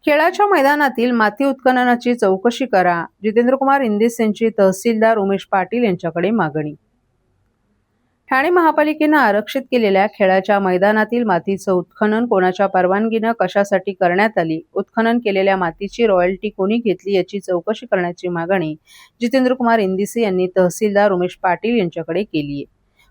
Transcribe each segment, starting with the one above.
खेळाच्या मैदानातील माती उत्खननाची चौकशी करा. जितेंद्रकुमार इंदिस यांची तहसीलदार उमेश पाटील यांच्याकडे मागणी. ठाणे महापालिकेनं आरक्षित केलेल्या खेळाच्या मैदानातील मातीचं उत्खनन कोणाच्या परवानगीनं कशासाठी करण्यात आली, उत्खनन केलेल्या मातीची रॉयल्टी कोणी घेतली याची चौकशी करण्याची मागणी जितेंद्रकुमार इंदिसे यांनी तहसीलदार उमेश पाटील यांच्याकडे केली आहे.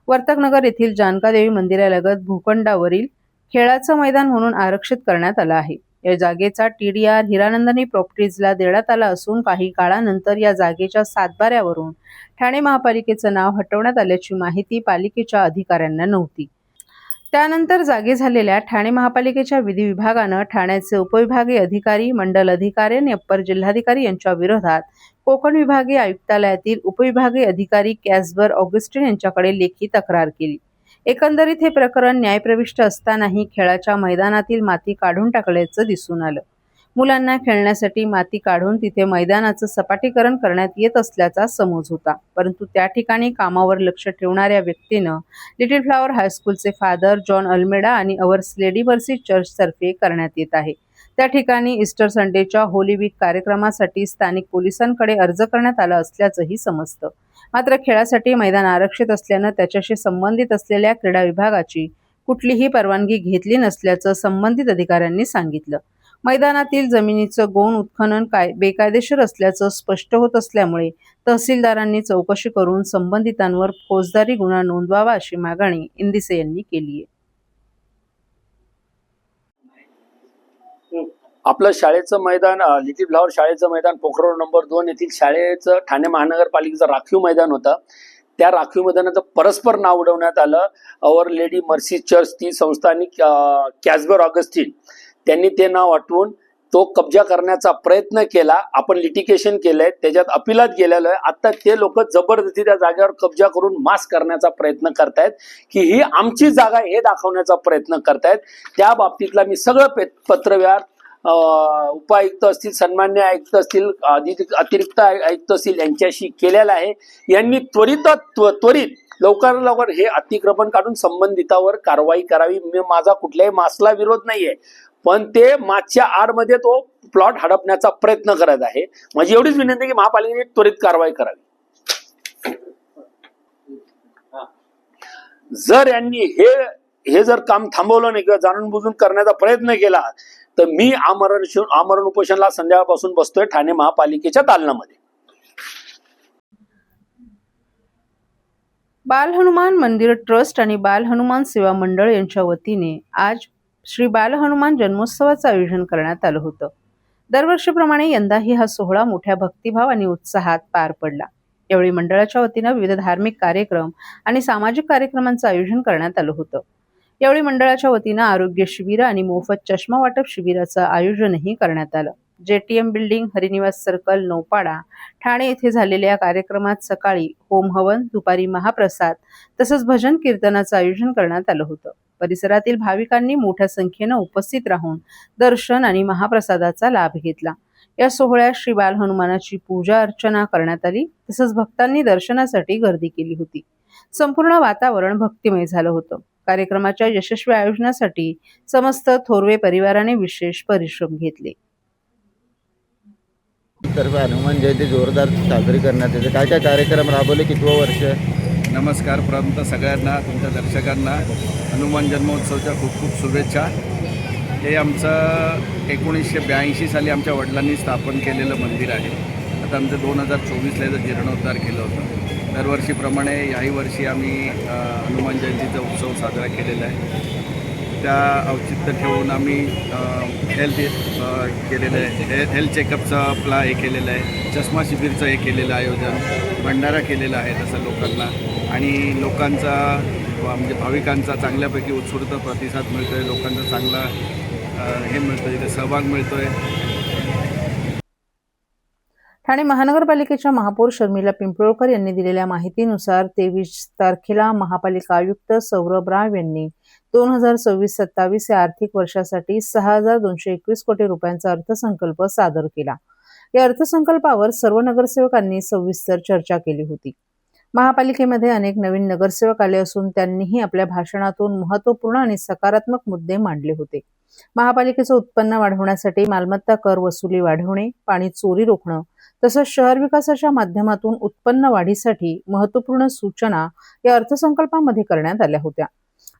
वर्तकनगर येथील जानकादेवी मंदिरालगत भूखंडावरील खेळाचं मैदान म्हणून आरक्षित करण्यात आलं आहे. या जागेचा TDR हिरानंदिनी प्रॉपर्टीजला देण्यात आला असून काही काळानंतर या जागेच्या सातबाऱ्यावरून ठाणे महापालिकेचं नाव हटवण्यात आल्याची माहिती पालिकेच्या अधिकाऱ्यांना नव्हती. त्यानंतर जागे झालेल्या ठाणे महापालिकेच्या विधी विभागानं ठाण्याचे उपविभागीय अधिकारी, मंडल अधिकारी आणि अप्पर जिल्हाधिकारी यांच्या विरोधात कोकण विभागीय आयुक्तालयातील उपविभागीय अधिकारी कॅस्पर ऑगस्टिन यांच्याकडे लेखी तक्रार केली. एकंदरीत हे प्रकरण न्यायप्रविष्ट असतानाही खेळाच्या मैदानातील माती काढून टाकल्याचं दिसून आलं. मुलांना खेळण्यासाठी माती काढून तिथे मैदानाचं सपाटीकरण करण्यात येत असल्याचा समज होता. परंतु त्या ठिकाणी कामावर लक्ष ठेवणाऱ्या व्यक्तीनं लिटिल फ्लॉवर हायस्कूलचे फादर जॉन अल्मेडा आणि अवर्स लेडी मर्सी चर्चतर्फे करण्यात येत आहे. त्या ठिकाणी ईस्टर संडेच्या होली वीक कार्यक्रमासाठी स्थानिक पोलिसांकडे अर्ज करण्यात आला असल्याचंही समजतं. मात्र खेळासाठी मैदान आरक्षित असल्यानं त्याच्याशी संबंधित असलेल्या क्रीडा विभागाची कुठलीही परवानगी घेतली नसल्याचं संबंधित अधिकाऱ्यांनी सांगितलं. मैदानातील जमिनीचं गौण उत्खनन बेकायदेशीर असल्याचं स्पष्ट होत असल्यामुळे तहसीलदारांनी चौकशी करून संबंधितांवर फौजदारी गुन्हा नोंदवावा अशी मागणी इंदिसे यांनी केली आहे. आपलं शाळेचं मैदान लिटिल फ्लॉवर शाळेचं मैदान पोखरवाड नंबर 2 येथील शाळेचं ठाणे महानगरपालिकेचं राखीव मैदान होतं. त्या राखीव मैदानाचं परस्पर नाव उडवण्यात आलं. अवर लेडी मर्सी चर्च ती संस्था आणि कॅस्पर ऑगस्टिन त्यांनी ते नाव हटवून तो कब्जा करण्याचा प्रयत्न केला. आपण लिटिगेशन केलंय, त्याच्यात अपिलात गेलेलं आहे. आता ते लोक जबरदस्ती त्या जागेवर कब्जा करून मास करण्याचा प्रयत्न करतायत की ही आमची जागा हे दाखवण्याचा प्रयत्न करतायत. त्या बाबतीतला मी सगळं पत्रव्यवहार उपायुक्त असतील, सन्मान्य आयुक्त असतील, अतिरिक्त आयुक्त असतील यांच्याशी केलेला आहे. यांनी त्वरित लवकर हे अतिक्रमण काढून संबंधितावर कारवाई करावी. माझा कुठल्याही मासला विरोध नाहीये, पण ते मागच्या आडमध्ये तो प्लॉट हडपण्याचा प्रयत्न करत आहे. माझी एवढीच विनंती की महापालिकेने त्वरित कारवाई करावी. जर यांनी हे जर काम थांबवलं नाही किंवा जाणून बुजून करण्याचा प्रयत्न केला तर मी आमरण उपोषणला संध्याकाळपासून बसतोय ठाणे महापालिकेच्या दालनामध्ये. बाल हनुमान मंदिर ट्रस्ट आणि बाल हनुमान सेवा मंडळ यांच्या वतीने आज श्री बाल हनुमान जन्मोत्सवाचं आयोजन करण्यात आलं होतं. दरवर्षीप्रमाणे यंदाही हा सोहळा मोठ्या भक्तिभाव आणि उत्साहात पार पडला. यावेळी मंडळाच्या वतीनं विविध धार्मिक कार्यक्रम आणि सामाजिक कार्यक्रमांचं आयोजन करण्यात आलं होतं. यावेळी मंडळाच्या वतीनं आरोग्य शिबिर आणि मोफत चष्मा वाटप शिबिराचं आयोजनही करण्यात आलं. JTM building, Harinivas circle, Naupada, Thane येथे झालेल्या कार्यक्रमात सकाळी होम हवन, दुपारी महाप्रसाद तसंच भजन कीर्तनाचं आयोजन करण्यात आलं होतं. परिसरातील भाविकांनी मोठ्या संख्येनं उपस्थित राहून दर्शन आणि महाप्रसादाचा लाभ घेतला. या सोहळ्यात श्री बाल हनुमानाची पूजा अर्चना करण्यात आली. तसंच भक्तांनी दर्शनासाठी गर्दी केली होती. संपूर्ण वातावरण भक्तिमय झालं होतं. कार्यक्रमाच्या यशस्वी आयोजनासाठी समस्त थोरवे परिवाराने विशेष परिश्रम घेतले. तर्फे हनुमान जयंती जोरदार साजरी करण्यात येते. काय काय कार्यक्रम राबवले, कितवं वर्ष? नमस्कार. प्रथमतः सगळ्यांना, तुमच्या दर्शकांना हनुमान जन्मोत्सवाच्या खूप खूप शुभेच्छा. हे आमचं 1982 साली आमच्या वडिलांनी स्थापन केलेलं मंदिर आहे. आता आमचं 2024ला याचा जीर्णोद्धार केलं होतं. दरवर्षीप्रमाणे याही वर्षी आम्ही हनुमान जयंतीचा उत्सव साजरा केलेला आहे. त्या औचित्य ठेवून आम्ही हेल्थ केलेलं आहे. हेल्थ चेकअपचं हे केलेलं आहे. चष्मा शिबिरचं हे केलेलं आयोजन, भंडारा केलेला आहे तसं लोकांना. आणि लोकांचा म्हणजे भाविकांचा चांगल्यापैकी उत्स्फूर्त प्रतिसाद मिळतो आहे. लोकांचा चांगला हे मिळतो आहे, इथे सहभाग मिळतो आहे. ठाणे महानगरपालिकेच्या महापौर शर्मिला पिंपळकर यांनी दिलेल्या माहितीनुसार 23 तारखेला महापालिका आयुक्त सौरभ राव यांनी 2026-27 या आर्थिक वर्षासाठी 6,221 कोटी रुपयांचा अर्थसंकल्प सादर केला. या अर्थसंकल्पावर सर्व नगरसेवकांनी सविस्तर चर्चा केली होती. महापालिकेमध्ये अनेक नवीन नगरसेवक आले असून त्यांनीही आपल्या भाषणातून महत्त्वपूर्ण आणि सकारात्मक मुद्दे मांडले होते. महापालिकेचं उत्पन्न वाढवण्यासाठी मालमत्ता कर वसुली वाढवणे, पाणी चोरी रोखणं तसंच शहर विकासाच्या माध्यमातून उत्पन्न वाढीसाठी महत्त्वपूर्ण सूचना या अर्थसंकल्पामध्ये करण्यात आल्या होत्या.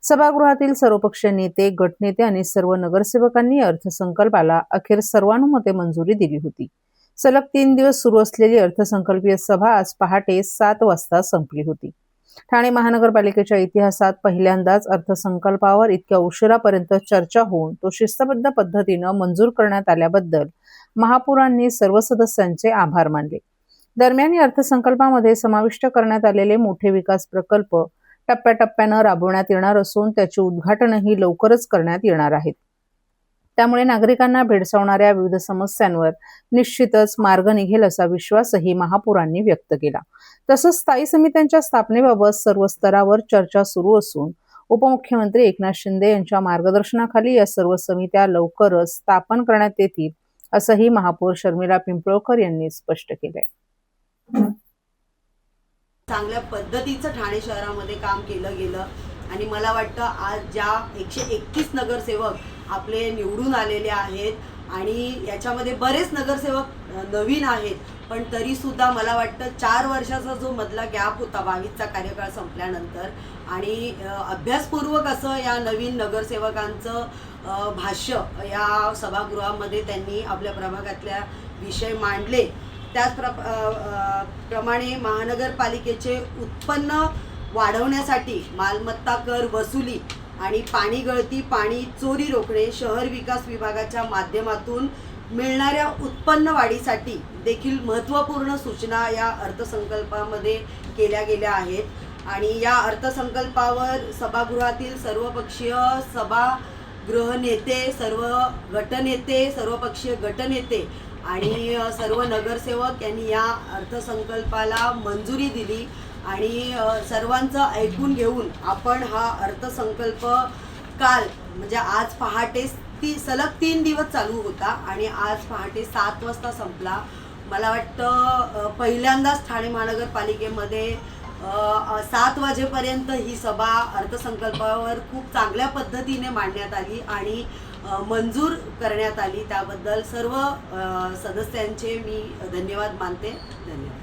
सभागृहातील सर्वपक्षीय नेते, गटनेते आणि सर्व नगरसेवकांनी या अर्थसंकल्पाला अखेर सर्वानुमते मंजुरी दिली होती. सलग 3 दिवस सुरू असलेली अर्थसंकल्पीय सभा आज पहाटे 7 वाजता संपली होती. ठाणे महानगरपालिकेच्या इतिहासात पहिल्यांदाच अर्थसंकल्पावर इतक्या उशिरापर्यंत चर्चा होऊन तो शिस्तबद्ध पद्धतीनं मंजूर करण्यात आल्याबद्दल महापौरांनी सर्व सदस्यांचे आभार मानले. दरम्यान या अर्थसंकल्पामध्ये समाविष्ट करण्यात आलेले मोठे विकास प्रकल्प टप्प्याटप्प्यानं राबवण्यात येणार असून त्याचे उद्घाटनही लवकरच करण्यात येणार आहेत. त्यामुळे नागरिकांना भेडसावणाऱ्या विविध समस्यांवर निश्चितच मार्ग निघेल असा विश्वासही महापौरांनी व्यक्त केला. तसंच स्थायी समित्यांच्या स्थापनेबाबत सर्व स्तरावर चर्चा सुरू असून उपमुख्यमंत्री एकनाथ शिंदे यांच्या मार्गदर्शनाखाली या सर्व समित्या लवकरच स्थापन करण्यात येतील असंही महापौर शर्मिला पिंपळकर यांनी स्पष्ट केलंय. चांगल्या पद्धतीचं ठाणे शहरामध्ये काम केलं गेलं आणि मला वाटतं आज ज्या 131 नगरसेवक आपले निवडून आलेले आहेत आणि याच्यामध्ये बरेच नगरसेवक नवीन आहेत, पण तरीसुद्धा मला वाटतं 4 वर्षाचा जो मधला गॅप होता 22चा कार्यकाळ संपल्यानंतर आणि अभ्यासपूर्वक असं या नवीन नगरसेवकांचं भाष्य या सभागृहामध्ये त्यांनी आपल्या प्रभागातल्या विषय मांडले. त्याचप्रमाणे महानगरपालिकेचे उत्पन्न वाढवण्यासाठी मालमत्ता कर वसुली आणि पाणी गळती, पाणी चोरी रोखणे, शहर विकास विभागाच्या माध्यमातून मिळणाऱ्या उत्पन्न वाढीसाठी देखील महत्त्वपूर्ण सूचना या अर्थसंकल्पामध्ये केल्या गेल्या आहेत. आणि या अर्थसंकल्पावर सभागृहातील सर्वपक्षीय सभागृह नेते, सर्व गटनेते, सर्वपक्षीय गटनेते आणि सर्व नगरसेवक यांनी या अर्थसंकल्पाला मंजुरी दिली आणि सर्वांचं ऐकून घेऊन आपण हा अर्थसंकल्प काल म्हणजे आज पहाटे सलग 3 दिवस चालू होता आणि आज पहाटे 7 वाजता संपला. मला वाटतं पहिल्यांदाच ठाणे महानगरपालिकेमध्ये 7 वाजेपर्यंत ही सभा अर्थसंकल्पावर खूप चांगल्या पद्धतीने मांडण्यात आली आणि मंजूर करण्यात आली. त्याबद्दल सर्व सदस्यांचे मी धन्यवाद मानते. धन्यवाद.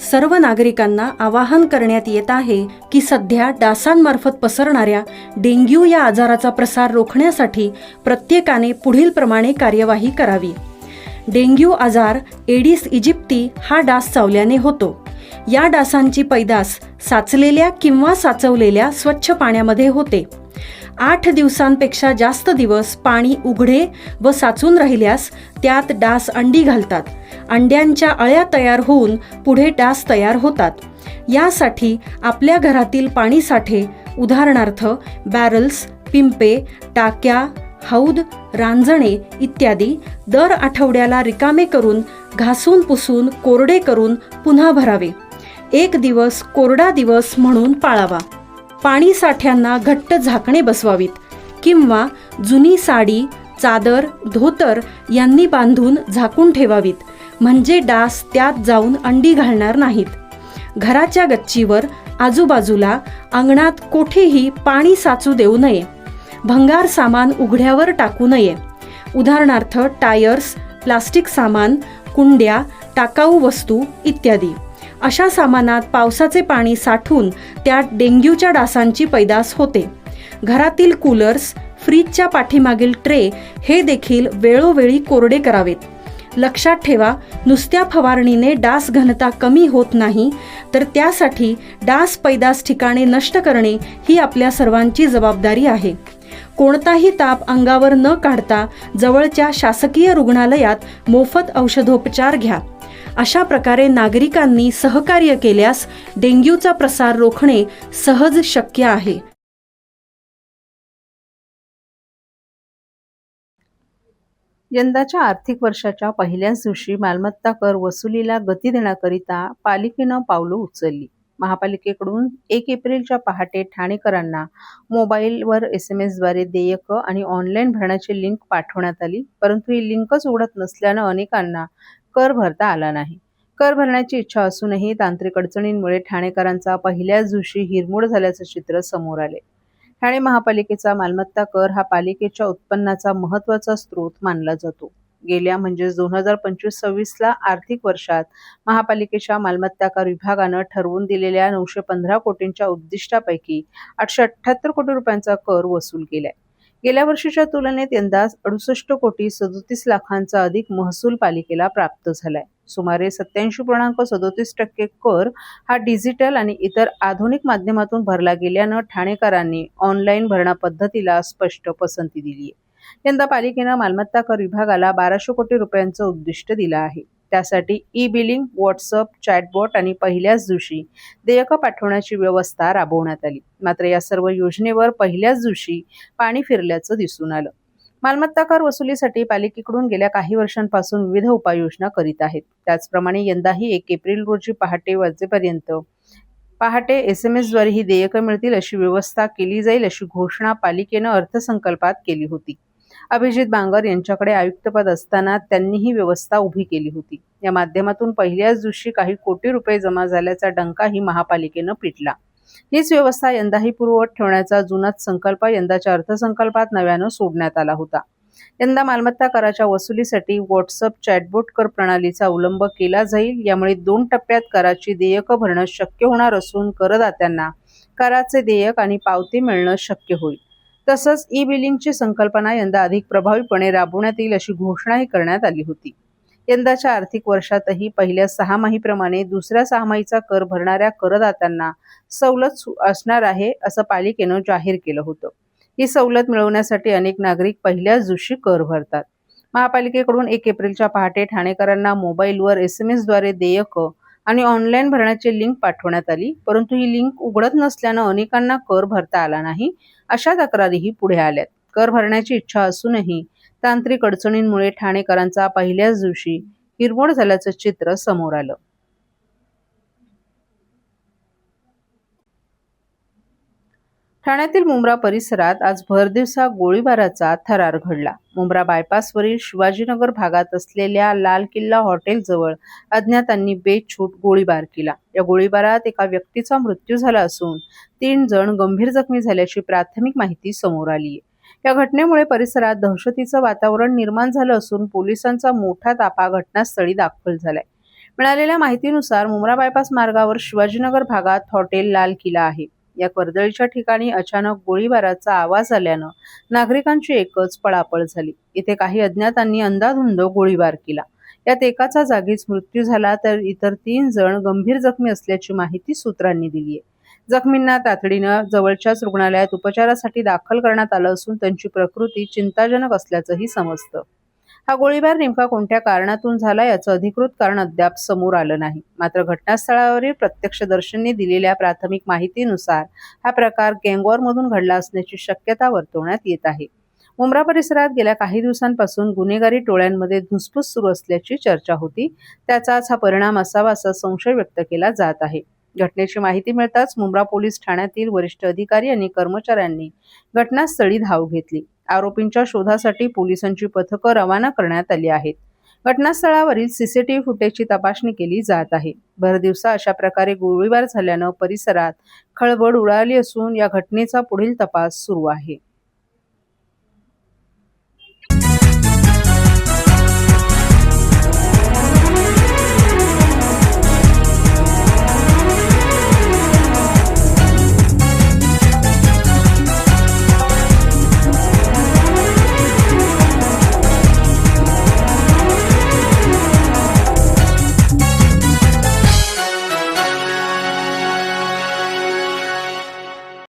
सर्व नागरिकांना आवाहन करण्यात येत आहे की सध्या डासांमार्फत पसरणाऱ्या डेंग्यू या आजाराचा प्रसार रोखण्यासाठी प्रत्येकाने पुढीलप्रमाणे कार्यवाही करावी. डेंग्यू आजार एडिस इजिप्ती हा डास चावल्याने होतो. या डासांची पैदास साचलेल्या किंवा साचवलेल्या स्वच्छ पाण्यामध्ये होते. 8 दिवसांपेक्षा जास्त दिवस पाणी उघडे व साचून राहिल्यास त्यात डास अंडी घालतात. अंड्यांच्या अळ्या तयार होऊन पुढे डास तयार होतात. यासाठी आपल्या घरातील पाणी साठे उदाहरणार्थ बॅरल्स, पिंपे, टाक्या, हौद, रांजणे इत्यादी दर आठवड्याला रिकामे करून घासून पुसून कोरडे करून पुन्हा भरावे. 1 दिवस कोरडा दिवस म्हणून पाळावा. पाणी साठ्यांना घट्ट झाकणे बसवावीत किंवा जुनी साडी, चादर, धोतर यांनी बांधून झाकून ठेवावीत, म्हणजे डास त्यात जाऊन अंडी घालणार नाहीत. घराच्या गच्चीवर, आजूबाजूला, अंगणात कोठेही पाणी साचू देऊ नये. भंगार सामान उघड्यावर टाकू नये. उदाहरणार्थ टायर्स, प्लास्टिक सामान, कुंड्या, टाकाऊ वस्तू इत्यादी. अशा सामानात पावसाचे पाणी साठून त्यात डेंग्यूच्या डासांची पैदास होते. घरातील कूलर्स, फ्रीजच्या पाठीमागील ट्रे हे देखील वेळोवेळी कोरडे करावेत. लक्षात ठेवा, नुसत्या फवारणीने डास घनता कमी होत नाही, तर त्यासाठी डास पैदास ठिकाणे नष्ट करणे ही आपल्या सर्वांची जबाबदारी आहे. कोणताही ताप अंगावर न काढता जवळच्या शासकीय रुग्णालयात मोफत औषधोपचार घ्या. अशा प्रकारे नागरिकांनी सहकार्य केल्यास डेंग्यूचा प्रसार रोखणे सहज शक्य आहे. यंदाच्या आर्थिक वर्षाच्या पहिल्याच दिवशी मालमत्ता कर वसुलीला गती देण्याकरिता पालिकेनं पावलं उचलली. महापालिकेकडून 1 एप्रिलच्या पहाटे ठाणेकरांना मोबाईलवर SMS द्वारे देयकं आणि ऑनलाईन भरण्याची लिंक पाठवण्यात आली. परंतु ही लिंकच उघडत नसल्यानं अनेकांना कर भरता आला नाही. कर भरण्याची इच्छा असूनही तांत्रिक अडचणींमुळे ठाणेकरांचा पहिल्याच दिवशी हिरमोड झाल्याचं चित्र समोर आले. ठाणे महापालिकेचा मालमत्ता कर हा पालिकेच्या उत्पन्नाचा महत्त्वाचा स्रोत मानला जातो. गेल्या 2025-26 आर्थिक वर्षात महापालिकेच्या मालमत्ता कर विभागानं ठरवून दिलेल्या 915 कोटींच्या उद्दिष्टापैकी 878 कोटी रुपयांचा कर वसूल केलाय. गेल्या वर्षीच्या तुलनेत यंदा 68 कोटी 37 लाखांचा अधिक महसूल पालिकेला प्राप्त झालाय. सुमारे 87.37% कर हा डिजिटल आणि इतर आधुनिक माध्यमातून भरला गेल्यानं ठाणेकरांनी ऑनलाईन भरणा पद्धतीला स्पष्ट पसंती दिली आहे. यंदा पालिकेनं मालमत्ता कर विभागाला 1200 कोटी रुपयांचं उद्दिष्ट दिलं आहे. त्यासाठी ई-बिलिंग, व्हॉट्सअप, चॅटबॉट आणि पहिल्याच दिवशी देयकं पाठवण्याची व्यवस्था राबवण्यात आली. मात्र या सर्व योजनेवर पहिल्याच दिवशी पाणी फिरल्याचं दिसून आलं. मालमत्ता कर वसुलीसाठी पालिकेकडून गेल्या काही वर्षांपासून विविध उपाययोजना करीत आहेत. त्याचप्रमाणे यंदाही 1 एप्रिल रोजी पहाटे SMS-द्वारे ही देयकं मिळतील अशी व्यवस्था केली जाईल अशी घोषणा पालिकेनं अर्थसंकल्पात केली होती. अभिजित बांगर यांच्याकडे आयुक्तपद असताना त्यांनी ही व्यवस्था उभी केली होती. या माध्यमातून पहिल्याच दिवशी काही कोटी रुपये जमा झाल्याचा डंकाही महापालिकेनं पिटला. हीच व्यवस्था यंदाही पूर्ववत ठेवण्याचा जुनाच संकल्प यंदाच्या अर्थसंकल्पात नव्यानं सोडण्यात आला होता. यंदा मालमत्ता कराच्या वसुलीसाठी व्हॉट्सअप, चॅटबॉट कर प्रणालीचा अवलंब केला जाईल. यामुळे 2 टप्प्यात कराची देयकं भरणं शक्य होणार असून करदात्यांना कराचे देयक आणि पावती मिळणं शक्य होईल. तसंच ई-बिलिंगची संकल्पना यंदा अधिक प्रभावीपणे राबवण्यात येईल अशी घोषणाही करण्यात आली होती. यंदाच्या आर्थिक वर्षातही पहिल्या 6माहीप्रमाणे दुसऱ्या 6माहीचा कर भरणाऱ्या करदात्यांना सवलत असणार आहे असं पालिकेनं जाहीर केलं होतं. ही सवलत मिळवण्यासाठी अनेक नागरिक पहिल्याच दिवशी कर भरतात. महापालिकेकडून 1 एप्रिलच्या पहाटे ठाणेकरांना मोबाईलवर SMS-द्वारे देयकं आणि ऑनलाईन भरण्याची लिंक पाठवण्यात आली. परंतु ही लिंक उघडत नसल्यानं अनेकांना कर भरता आला नाही अशा तक्रारीही पुढे आल्यात. कर भरण्याची इच्छा असूनही तांत्रिक अडचणींमुळे ठाणेकरांचा पहिल्याच दिवशी हिरमोड झाल्याचं चित्र समोर आलं. ठाण्यातील मुंब्रा परिसरात आज भरदिवसा गोळीबाराचा थरार घडला. मुंब्रा बायपासवरील शिवाजीनगर भागात असलेल्या लाल किल्ला हॉटेलजवळ अज्ञातांनी बेछूट गोळीबार केला. या गोळीबारात एका व्यक्तीचा मृत्यू झाला असून 3 जण गंभीर जखमी झाल्याची प्राथमिक माहिती समोर आली आहे. या घटनेमुळे परिसरात दहशतीचं वातावरण निर्माण झालं असून पोलिसांचा मोठा ताफा घटनास्थळी दाखल झालाय. मिळालेल्या माहितीनुसार मुंब्रा बायपास मार्गावर शिवाजीनगर भागात हॉटेल लाल किल्ला आहे. या वर्दळीच्या ठिकाणी अचानक गोळीबाराचा आवाज आल्यानं नागरिकांची एकच पळापळ झाली. इथे काही अज्ञातांनी अंधाधुंद गोळीबार केला. यात एकाचा जागीच मृत्यू झाला तर इतर 3 जण गंभीर जखमी असल्याची माहिती सूत्रांनी दिली आहे. जखमींना तातडीनं जवळच्याच रुग्णालयात उपचारासाठी दाखल करण्यात आलं असून त्यांची प्रकृती चिंताजनक असल्याचंही समजतं. हा गोळीबार नेमका कोणत्या कारणातून झाला याचं अधिकृत कारण अद्याप समोर आलं नाही. मात्र घटनास्थळावरील प्रत्यक्षदर्शींनी दिलेल्या प्राथमिक माहितीनुसार हा प्रकार गँगवॉरमधून घडला असण्याची शक्यता वर्तवण्यात येत आहे. मुंब्रा परिसरात गेल्या काही दिवसांपासून गुन्हेगारी टोळ्यांमध्ये धुसफूस सुरू असल्याची चर्चा होती. त्याचाच हा परिणाम असावा असा संशय व्यक्त केला जात आहे. घटनेची माहिती मिळताच मुंब्रा पोलीस ठाण्यातील वरिष्ठ अधिकारी आणि कर्मचाऱ्यांनी घटनास्थळी धाव घेतली. आरोपींच्या शोधासाठी पोलिसांची पथकं रवाना करण्यात आली आहेत. घटनास्थळावरील CCTV फुटेजची तपासणी केली जात आहे. भरदिवसा अशा प्रकारे गोळीबार झाल्यानं परिसरात खळबळ उडाली असून या घटनेचा पुढील तपास सुरू आहे.